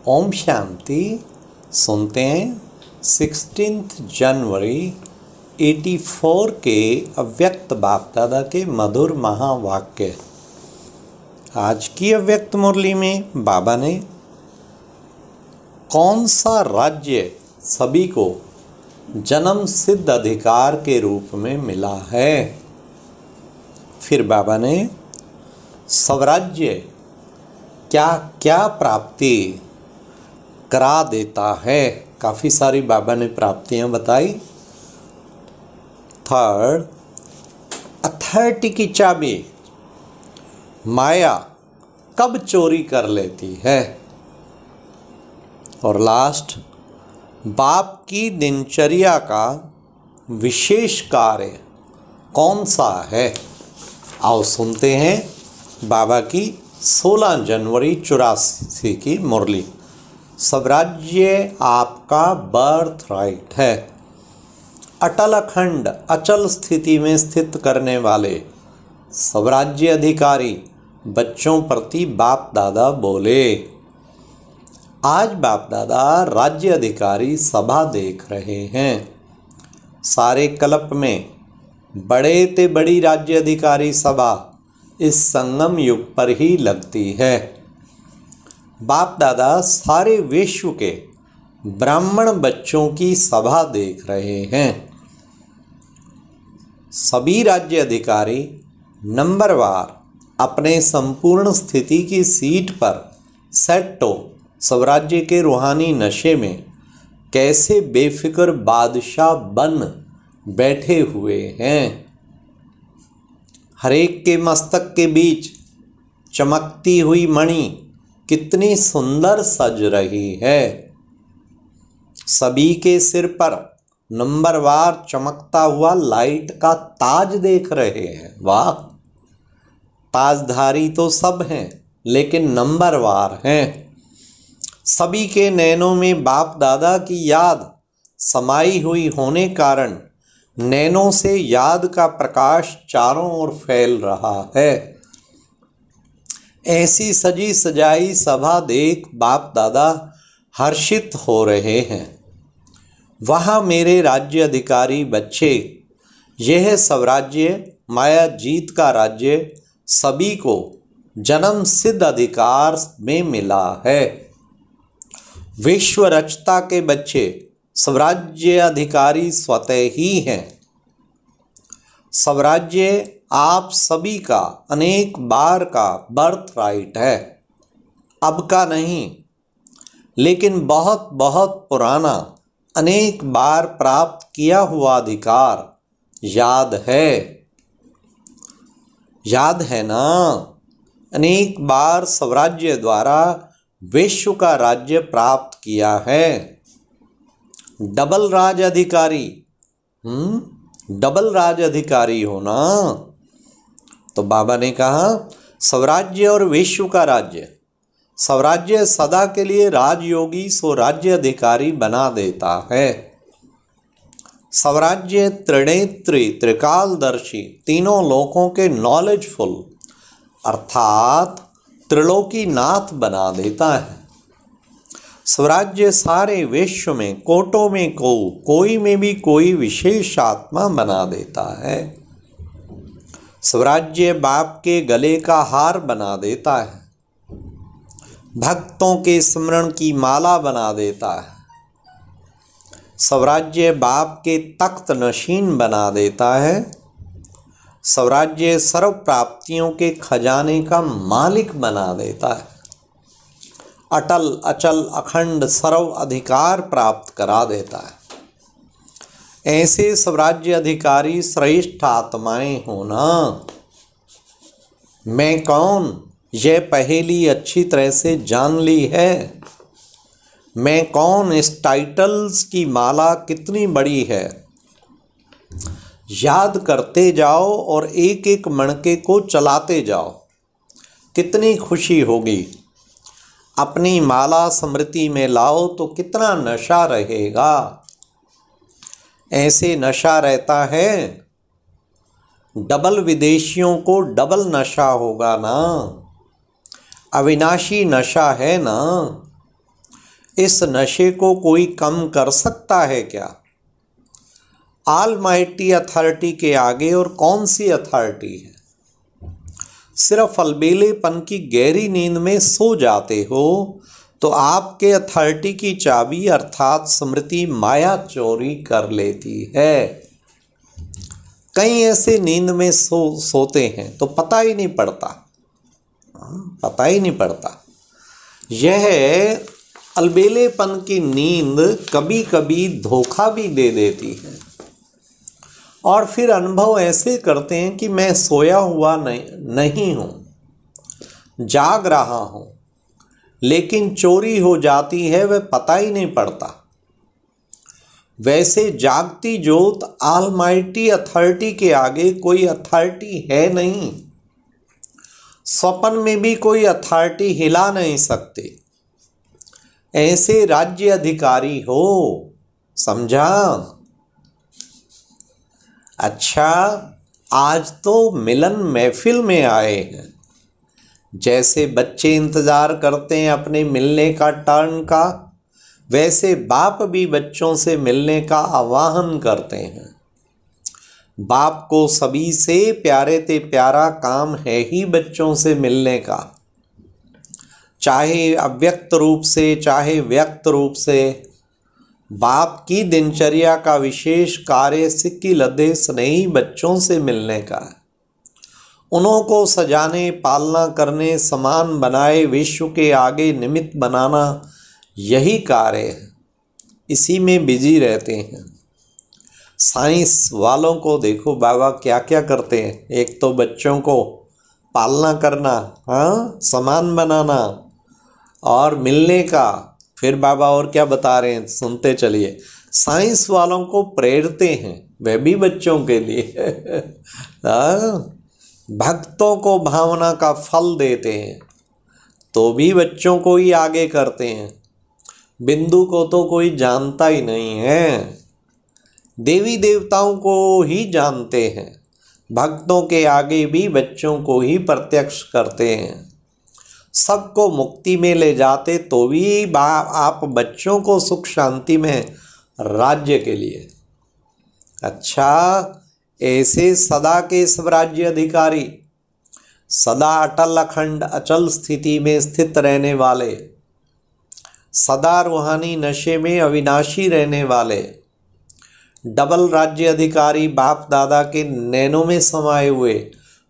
ओम शांति। सुनते हैं 16 जनवरी 84 के अव्यक्त बाप दादा के मधुर महावाक्य। आज की अव्यक्त मुरली में बाबा ने कौन सा राज्य सभी को जन्म सिद्ध अधिकार के रूप में मिला है। फिर बाबा ने स्वराज्य क्या क्या प्राप्ति करा देता है। काफ़ी सारी बाबा ने प्राप्तियां बताई। थर्ड, अथॉरिटी की चाबी माया कब चोरी कर लेती है। और लास्ट, बाप की दिनचर्या का विशेष कार्य कौन सा है। आओ सुनते हैं बाबा की 16 जनवरी 84 की मुरली। स्वराज्य आपका बर्थ राइट है। अटल अखंड अचल स्थिति में स्थित करने वाले स्वराज्य अधिकारी बच्चों प्रति बाप दादा बोले। आज बाप दादा राज्य अधिकारी सभा देख रहे हैं। सारे कल्प में बड़े ते बड़ी राज्य अधिकारी सभा इस संगम युग पर ही लगती है। बाप दादा सारे विश्व के ब्राह्मण बच्चों की सभा देख रहे हैं। सभी राज्य अधिकारी नंबरवार अपने संपूर्ण स्थिति की सीट पर सेट हो स्वराज्य के रूहानी नशे में कैसे बेफिक्र बादशाह बन बैठे हुए हैं। हरेक के मस्तक के बीच चमकती हुई मणि कितनी सुंदर सज रही है। सभी के सिर पर नंबरवार चमकता हुआ लाइट का ताज देख रहे हैं। वाह, ताजधारी तो सब हैं लेकिन नंबरवार हैं। सभी के नैनों में बाप दादा की याद समाई हुई होने कारण नैनों से याद का प्रकाश चारों ओर फैल रहा है। ऐसी सजी सजाई सभा देख बाप दादा हर्षित हो रहे हैं। वहाँ मेरे राज्य अधिकारी बच्चे, यह स्वराज्य माया जीत का राज्य सभी को जन्म सिद्ध अधिकार में मिला है। विश्व रचता के बच्चे स्वराज्य अधिकारी स्वतः ही हैं। स्वराज्य आप सभी का अनेक बार का बर्थ राइट है। अब का नहीं, लेकिन बहुत बहुत पुराना अनेक बार प्राप्त किया हुआ अधिकार याद है। याद है ना, अनेक बार स्वराज्य द्वारा विश्व का राज्य प्राप्त किया है। डबल राज अधिकारी, डबल राज अधिकारी हो ना। तो बाबा ने कहा स्वराज्य और विश्व का राज्य। स्वराज्य सदा के लिए राजयोगी सो राज्य अधिकारी बना देता है। स्वराज्य त्रिनेत्री त्रिकालदर्शी तीनों लोकों के नॉलेजफुल अर्थात त्रिलोकी नाथ बना देता है। स्वराज्य सारे विश्व में कोटों में कोई में भी कोई विशेष आत्मा बना देता है। स्वराज्य बाप के गले का हार बना देता है। भक्तों के स्मरण की माला बना देता है। स्वराज्य बाप के तख्त नशीन बना देता है। स्वराज्य सर्व प्राप्तियों के खजाने का मालिक बना देता है। अटल अचल अखंड सर्व अधिकार प्राप्त करा देता है। ऐसे स्वराज्य अधिकारी श्रेष्ठ आत्माएं होना। मैं कौन, यह पहेली अच्छी तरह से जान ली है। मैं कौन, इस टाइटल्स की माला कितनी बड़ी है। याद करते जाओ और एक एक मणके को चलाते जाओ, कितनी खुशी होगी। अपनी माला स्मृति में लाओ तो कितना नशा रहेगा। ऐसे नशा रहता है, डबल विदेशियों को डबल नशा होगा ना। अविनाशी नशा है ना। इस नशे को कोई कम कर सकता है क्या? ऑलमाइटी अथॉरिटी के आगे और कौन सी अथॉरिटी है? सिर्फ अलबेलेपन की गहरी नींद में सो जाते हो तो आपके अथॉरिटी की चाबी अर्थात स्मृति माया चोरी कर लेती है। कई ऐसे नींद में सोते हैं तो पता ही नहीं पड़ता। यह अलबेलेपन की नींद कभी कभी धोखा भी दे देती है और फिर अनुभव ऐसे करते हैं कि मैं सोया हुआ नहीं हूँ, जाग रहा हूँ, लेकिन चोरी हो जाती है, वह पता ही नहीं पड़ता। वैसे जागती ज्योत ऑलमाइटी अथॉरिटी के आगे कोई अथॉरिटी है नहीं। स्वप्न में भी कोई अथॉरिटी हिला नहीं सकते। ऐसे राज्य अधिकारी हो, समझा? अच्छा, आज तो मिलन महफिल में आए हैं। जैसे बच्चे इंतजार करते हैं अपने मिलने का टर्न का, वैसे बाप भी बच्चों से मिलने का आह्वान करते हैं। बाप को सभी से प्यारे ते प्यारा काम है ही बच्चों से मिलने का, चाहे अव्यक्त रूप से चाहे व्यक्त रूप से। बाप की दिनचर्या का विशेष कार्य सिक्की लदे स्नेही बच्चों से मिलने का है। उन्हों को सजाने, पालना करने, समान बनाए विश्व के आगे निमित्त बनाना, यही कार्य है। इसी में बिजी रहते हैं। साइंस वालों को देखो बाबा क्या क्या करते हैं। एक तो बच्चों को पालना करना, हाँ, समान बनाना और मिलने का। फिर बाबा और क्या बता रहे हैं, सुनते चलिए। साइंस वालों को प्रेरते हैं, वह भी बच्चों के लिए। भक्तों को भावना का फल देते हैं, तो भी बच्चों को ही आगे करते हैं। बिंदु को तो कोई जानता ही नहीं है, देवी देवताओं को ही जानते हैं। भक्तों के आगे भी बच्चों को ही प्रत्यक्ष करते हैं। सबको मुक्ति में ले जाते तो भी आप बच्चों को सुख शांति में राज्य के लिए। अच्छा, ऐसे सदा के स्वराज्य अधिकारी, सदा अटल अखंड अचल स्थिति में स्थित रहने वाले, सदा रूहानी नशे में अविनाशी रहने वाले, डबल राज्य अधिकारी बाप दादा के नैनों में समाये हुए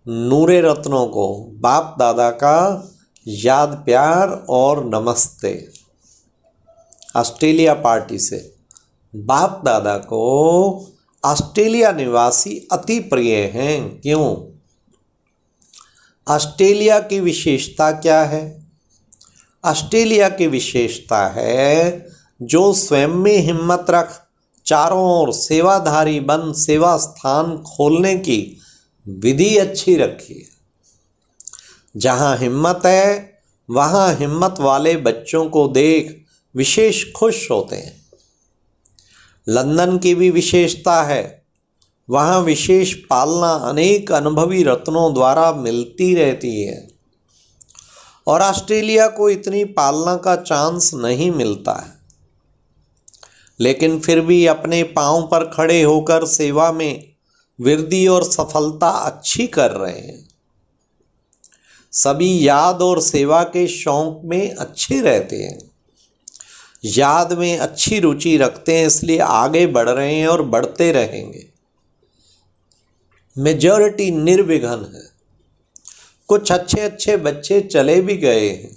नूरे रत्नों को बाप दादा का याद, प्यार और नमस्ते। ऑस्ट्रेलिया पार्टी से बाप दादा को ऑस्ट्रेलिया निवासी अति प्रिय हैं। क्यों? ऑस्ट्रेलिया की विशेषता क्या है? ऑस्ट्रेलिया की विशेषता है जो स्वयं में हिम्मत रख चारों ओर सेवाधारी बन सेवा स्थान खोलने की विधि अच्छी रखी। जहाँ हिम्मत है वहाँ हिम्मत वाले बच्चों को देख विशेष खुश होते हैं। लंदन की भी विशेषता है, वहाँ विशेष पालना अनेक अनुभवी रत्नों द्वारा मिलती रहती है और ऑस्ट्रेलिया को इतनी पालना का चांस नहीं मिलता है, लेकिन फिर भी अपने पांव पर खड़े होकर सेवा में वृद्धि और सफलता अच्छी कर रहे हैं। सभी याद और सेवा के शौक में अच्छे रहते हैं, याद में अच्छी रुचि रखते हैं, इसलिए आगे बढ़ रहे हैं और बढ़ते रहेंगे। मेजॉरिटी निर्विघ्न है। कुछ अच्छे अच्छे बच्चे चले भी गए हैं,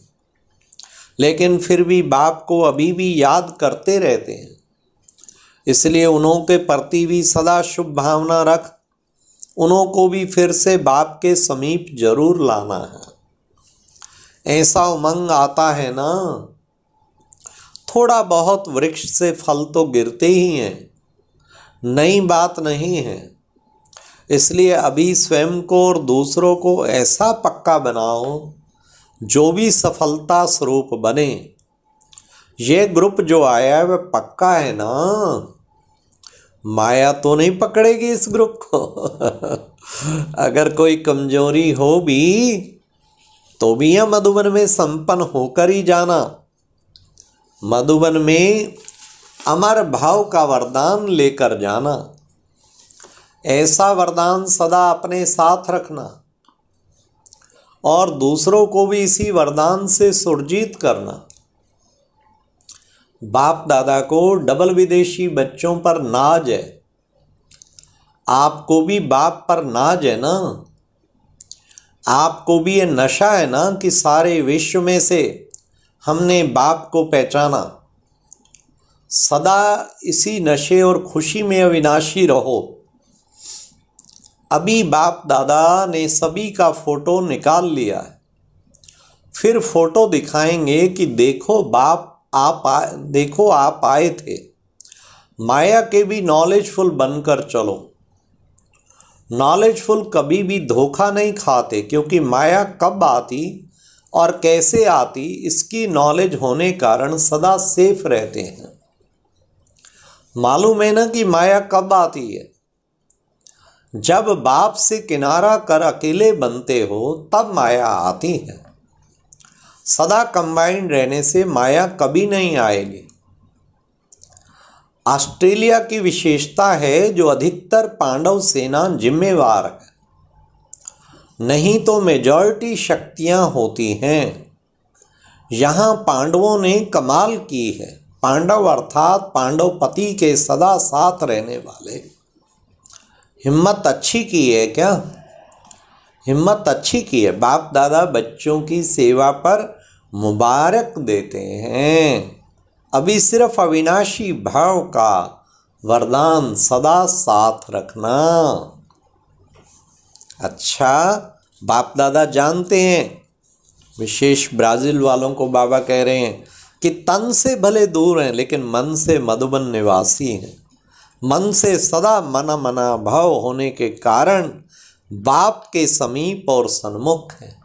लेकिन फिर भी बाप को अभी भी याद करते रहते हैं। इसलिए उन्हों के प्रति भी सदा शुभ भावना रख उन्हों को भी फिर से बाप के समीप जरूर लाना है। ऐसा उमंग आता है ना, थोड़ा बहुत वृक्ष से फल तो गिरते ही हैं, नई बात नहीं है। इसलिए अभी स्वयं को और दूसरों को ऐसा पक्का बनाओ जो भी सफलता स्वरूप बने। ये ग्रुप जो आया है वह पक्का है ना, माया तो नहीं पकड़ेगी इस ग्रुप को। अगर कोई कमजोरी हो भी तो भी यह मधुबन में संपन्न होकर ही जाना। मधुबन में अमर भाव का वरदान लेकर जाना। ऐसा वरदान सदा अपने साथ रखना और दूसरों को भी इसी वरदान से सुरजीत करना। बाप दादा को डबल विदेशी बच्चों पर नाज है, आपको भी बाप पर नाज है ना। आपको भी ये नशा है ना कि सारे विश्व में से हमने बाप को पहचाना। सदा इसी नशे और खुशी में अविनाशी रहो। अभी बाप दादा ने सभी का फोटो निकाल लिया है, फिर फोटो दिखाएंगे कि देखो बाप आप आए थे। माया के भी नॉलेजफुल बनकर चलो। नॉलेजफुल कभी भी धोखा नहीं खाते, क्योंकि माया कब आती और कैसे आती इसकी नॉलेज होने कारण सदा सेफ रहते हैं। मालूम है ना कि माया कब आती है? जब बाप से किनारा कर अकेले बनते हो तब माया आती है। सदा कंबाइंड रहने से माया कभी नहीं आएगी। ऑस्ट्रेलिया की विशेषता है जो अधिकतर पांडव सेना जिम्मेवार है, नहीं तो मेजॉरिटी शक्तियां होती हैं। यहाँ पांडवों ने कमाल की है। पांडव अर्थात पांडवपति के सदा साथ रहने वाले। हिम्मत अच्छी की है क्या? हिम्मत अच्छी की है। बाप दादा बच्चों की सेवा पर मुबारक देते हैं। अभी सिर्फ अविनाशी भाव का वरदान सदा साथ रखना। अच्छा, बाप दादा जानते हैं, विशेष ब्राज़ील वालों को बाबा कह रहे हैं कि तन से भले दूर हैं लेकिन मन से मधुबन निवासी हैं। मन से सदा मना मना भाव होने के कारण बाप के समीप और सन्मुख हैं।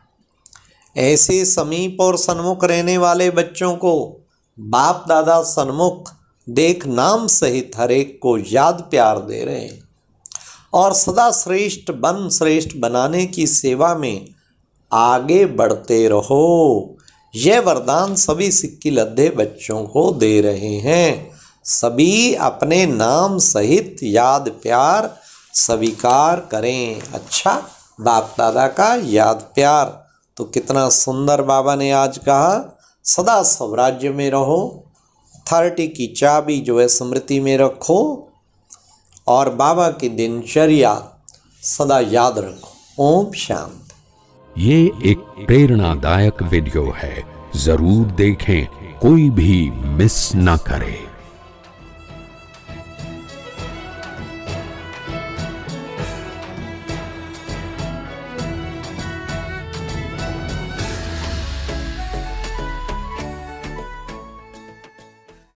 ऐसे समीप और सन्मुख रहने वाले बच्चों को बाप दादा सन्मुख देख नाम सहित हर एक को याद प्यार दे रहे हैं और सदा श्रेष्ठ बनाने की सेवा में आगे बढ़ते रहो। यह वरदान सभी सिक्की लद्दे बच्चों को दे रहे हैं। सभी अपने नाम सहित याद प्यार स्वीकार करें। अच्छा, बाप दादा का याद प्यार तो कितना सुंदर बाबा ने आज कहा। सदा स्वराज्य में रहो, अथॉरिटी की चाबी जो है स्मृति में रखो और बाबा की दिनचर्या सदा याद रखो। ओम शांति। ये एक प्रेरणादायक वीडियो है, जरूर देखें, कोई भी मिस ना करे।